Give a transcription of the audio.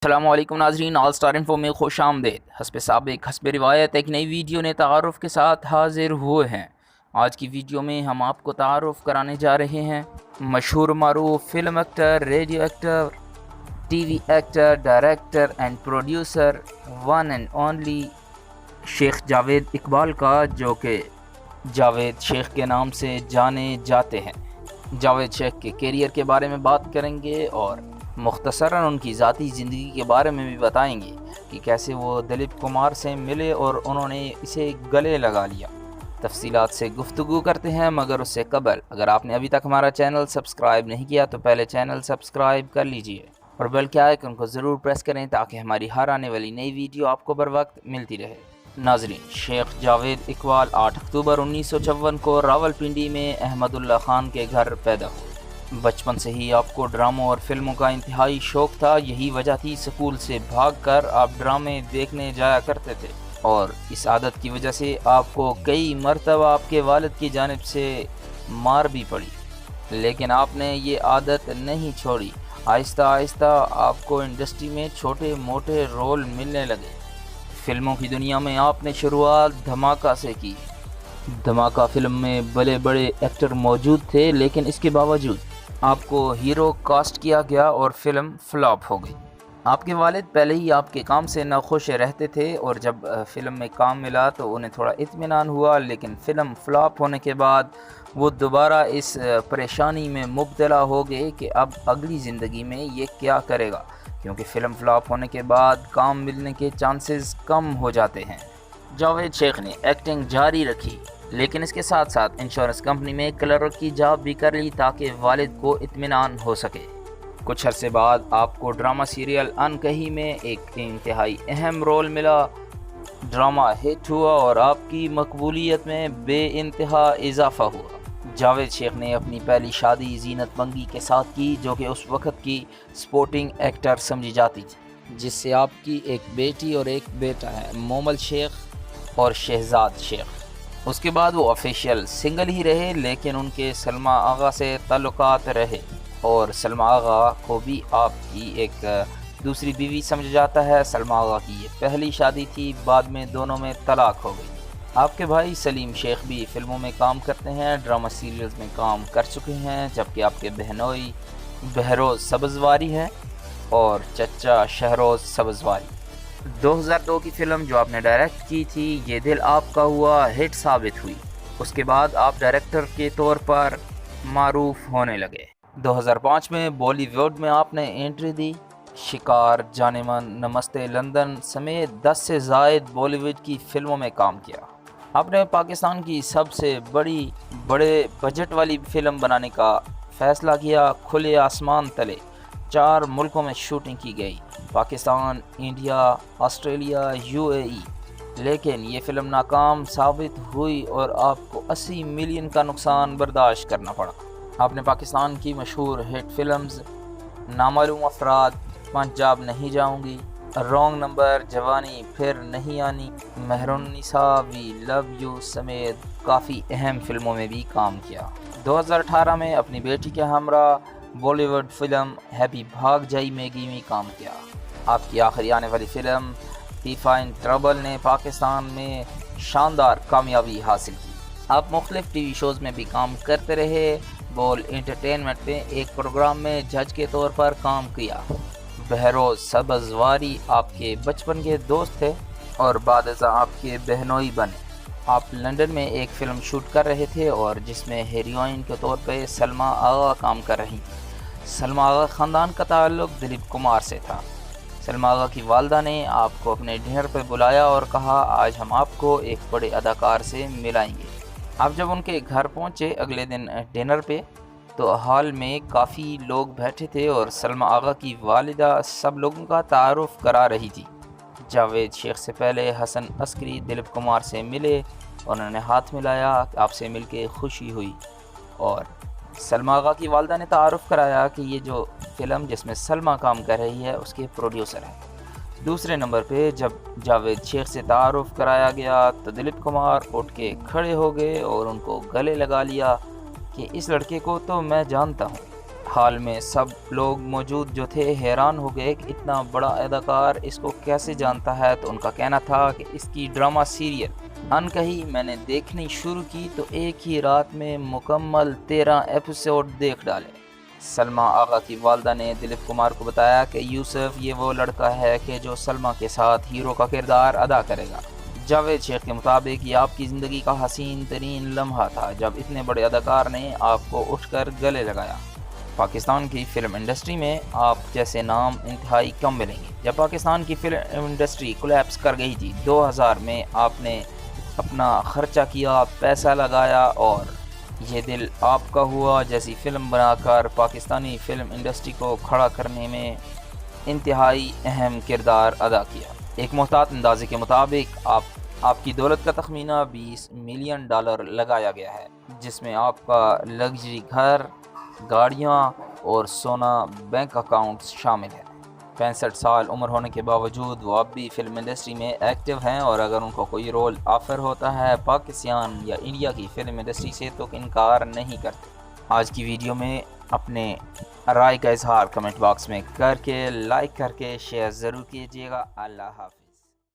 السلام علیکم ناظرین، آل اسٹار انفو میں خوش آمدید۔ حسب سابق حسب روایت ایک نئی ویڈیو نے تعارف کے ساتھ حاضر ہوئے ہیں۔ آج کی ویڈیو میں ہم آپ کو تعارف کرانے جا رہے ہیں مشہور معروف film actor, radio actor, T V actor, director and producer one and only شیخ جاوید اقبال کا، جو کہ جاوید شیخ کے نام سے جانے جاتے ہیں۔ جاوید شیخ کے کیریئر کے بارے میں بات کریں گے اور مختصراً ان کی ذاتی زندگی کے بارے میں بھی بتائیں گے کہ کیسے وہ دلیپ کمار سے ملے اور انہوں نے اسے گلے لگا لیا۔ تفصیلات سے گفتگو کرتے ہیں، مگر اس سے قبل اگر آپ نے ابھی تک ہمارا چینل سبسکرائب نہیں کیا تو پہلے چینل سبسکرائب کر لیجئے اور بیل کے آئیکن کو ضرور پریس کریں تاکہ ہماری ہر آنے والی نئی ویڈیو آپ کو بر وقت ملتی رہے۔ ناظرین، شیخ جاوید اقبال 8 اکتوبر 1954 کو راولپنڈی میں احمد اللہ خان کے گھر پیدا ہوئے۔ بچپن سے ہی آپ کو ڈراموں اور فلموں کا انتہائی شوق تھا، یہی وجہ تھی اسکول سے بھاگ کر آپ ڈرامے دیکھنے جایا کرتے تھے، اور اس عادت کی وجہ سے آپ کو کئی مرتبہ آپ کے والد کی جانب سے مار بھی پڑی، لیکن آپ نے یہ عادت نہیں چھوڑی۔ آہستہ آہستہ آپ کو انڈسٹری میں چھوٹے موٹے رول ملنے لگے۔ فلموں کی دنیا میں آپ نے شروعات دھماکہ سے کی۔ دھماکہ فلم میں بڑے بڑے ایکٹر موجود تھے، لیکن اس کے باوجود آپ کو ہیرو کاسٹ کیا گیا اور فلم فلاپ ہو گئی۔ آپ کے والد پہلے ہی آپ کے کام سے ناخوش رہتے تھے، اور جب فلم میں کام ملا تو انہیں تھوڑا اطمینان ہوا، لیکن فلم فلاپ ہونے کے بعد وہ دوبارہ اس پریشانی میں مبتلا ہو گئے کہ اب اگلی زندگی میں یہ کیا کرے گا، کیونکہ فلم فلاپ ہونے کے بعد کام ملنے کے چانسز کم ہو جاتے ہیں۔ جاوید شیخ نے ایکٹنگ جاری رکھی، لیکن اس کے ساتھ ساتھ انشورنس کمپنی میں کلرک کی جاب بھی کر لی تاکہ والد کو اطمینان ہو سکے۔ کچھ عرصے بعد آپ کو ڈرامہ سیریل انکہی میں ایک انتہائی اہم رول ملا۔ ڈرامہ ہٹ ہوا اور آپ کی مقبولیت میں بے انتہا اضافہ ہوا۔ جاوید شیخ نے اپنی پہلی شادی زینت منگی کے ساتھ کی، جو کہ اس وقت کی سپورٹنگ ایکٹر سمجھی جاتی تھی، جس سے آپ کی ایک بیٹی اور ایک بیٹا ہے، مومل شیخ اور شہزاد شیخ۔ اس کے بعد وہ آفیشیل سنگل ہی رہے، لیکن ان کے سلمہ آغا سے تعلقات رہے، اور سلمہ آغا کو بھی آپ کی ایک دوسری بیوی سمجھا جاتا ہے۔ سلمہ آغا کی یہ پہلی شادی تھی، بعد میں دونوں میں طلاق ہو گئی۔ آپ کے بھائی سلیم شیخ بھی فلموں میں کام کرتے ہیں، ڈرامہ سیریلز میں کام کر چکے ہیں، جبکہ آپ کے بہنوئی بہروز سبزواری ہے اور چچا شہروز سبزواری۔ 2002 کی فلم جو آپ نے ڈائریکٹ کی تھی، یہ دل آپ کا ہوا، ہٹ ثابت ہوئی۔ اس کے بعد آپ ڈائریکٹر کے طور پر معروف ہونے لگے۔ 2005 میں بالی ووڈ میں آپ نے انٹری دی۔ شکار، جانے من، نمستے لندن سمیت 10 سے زائد بالی ووڈ کی فلموں میں کام کیا۔ آپ نے پاکستان کی سب سے بڑے بجٹ والی فلم بنانے کا فیصلہ کیا۔ کھلے آسمان تلے 4 ملکوں میں شوٹنگ کی گئی، پاکستان، انڈیا، آسٹریلیا، UAE، لیکن یہ فلم ناکام ثابت ہوئی اور آپ کو 80 ملین کا نقصان برداشت کرنا پڑا۔ آپ نے پاکستان کی مشہور ہٹ فلمز نامعلوم افراد، پنجاب نہیں جاؤں گی، رانگ نمبر، جوانی پھر نہیں آنی، مہر النساء، وی لو یو سمیت کافی اہم فلموں میں بھی کام کیا۔ 2018 میں اپنی بیٹی کے ہمراہ بالی ووڈ فلم ہیپی بھاگ جائی میگی میں کام کیا۔ آپ کی آخری آنے والی فلم فیفا ان ٹربل نے پاکستان میں شاندار کامیابی حاصل کی۔ آپ مختلف ٹی وی شوز میں بھی کام کرتے رہے۔ بول انٹرٹینمنٹ میں ایک پروگرام میں جج کے طور پر کام کیا۔ بہروز سبزواری آپ کے بچپن کے دوست تھے اور بعد ازاں آپ کے بہنوئی بنے۔ آپ لندن میں ایک فلم شوٹ کر رہے تھے اور جس میں ہیروئن کے طور پہ سلمہ آغا کام کر رہی تھی۔ سلمہ آغا خاندان کا تعلق دلیپ کمار سے تھا۔ سلمہ آغا کی والدہ نے آپ کو اپنے ڈنر پہ بلایا اور کہا، آج ہم آپ کو ایک بڑے اداکار سے ملائیں گے۔ آپ جب ان کے گھر پہنچے اگلے دن ڈنر پہ، تو ہال میں کافی لوگ بیٹھے تھے اور سلمہ آغا کی والدہ سب لوگوں کا تعارف کرا رہی تھی۔ جاوید شیخ سے پہلے حسن عسکری دلیپ کمار سے ملے، انہوں نے ہاتھ ملایا، آپ سے مل کے خوشی ہوئی، اور سلمہ آغا کی والدہ نے تعارف کرایا کہ یہ جو فلم جس میں سلمہ کام کر رہی ہے اس کے پروڈیوسر ہیں۔ دوسرے نمبر پہ جب جاوید شیخ سے تعارف کرایا گیا تو دلیپ کمار اٹھ کے کھڑے ہو گئے اور ان کو گلے لگا لیا کہ اس لڑکے کو تو میں جانتا ہوں۔ حال میں سب لوگ موجود جو تھے حیران ہو گئے کہ اتنا بڑا اداکار اس کو کیسے جانتا ہے، تو ان کا کہنا تھا کہ اس کی ڈرامہ سیریل ان کہیں میں نے دیکھنی شروع کی تو ایک ہی رات میں مکمل 13 ایپیسوڈ دیکھ ڈالے۔ سلمیٰ آغا کی والدہ نے دلیپ کمار کو بتایا کہ یوسف یہ وہ لڑکا ہے کہ جو سلمیٰ کے ساتھ ہیرو کا کردار ادا کرے گا۔ جاوید شیخ کے مطابق یہ آپ کی زندگی کا حسین ترین لمحہ تھا جب اتنے بڑے اداکار نے آپ کو اٹھ کر گلے لگایا۔ پاکستان کی فلم انڈسٹری میں آپ جیسے نام انتہائی کم ملیں گے۔ جب پاکستان کی فلم انڈسٹری کولیپس کر گئی تھی 2000 میں، آپ نے اپنا خرچہ کیا، پیسہ لگایا اور یہ دل آپ کا ہوا جیسی فلم بنا کر پاکستانی فلم انڈسٹری کو کھڑا کرنے میں انتہائی اہم کردار ادا کیا۔ ایک محتاط اندازے کے مطابق آپ کی دولت کا تخمینہ $20 ملین لگایا گیا ہے، جس میں آپ کا لگژری گھر، گاڑیاں اور سونا بینک اکاؤنٹس شامل ہیں۔ 65 سال عمر ہونے کے باوجود وہ اب بھی فلم انڈسٹری میں ایکٹیو ہیں، اور اگر ان کو کوئی رول آفر ہوتا ہے پاکستان یا انڈیا کی فلم انڈسٹری سے تو انکار نہیں کرتے۔ آج کی ویڈیو میں اپنے رائے کا اظہار کمنٹ باکس میں کر کے لائک کر کے شیئر ضرور کیجیے گا۔ اللہ حافظ۔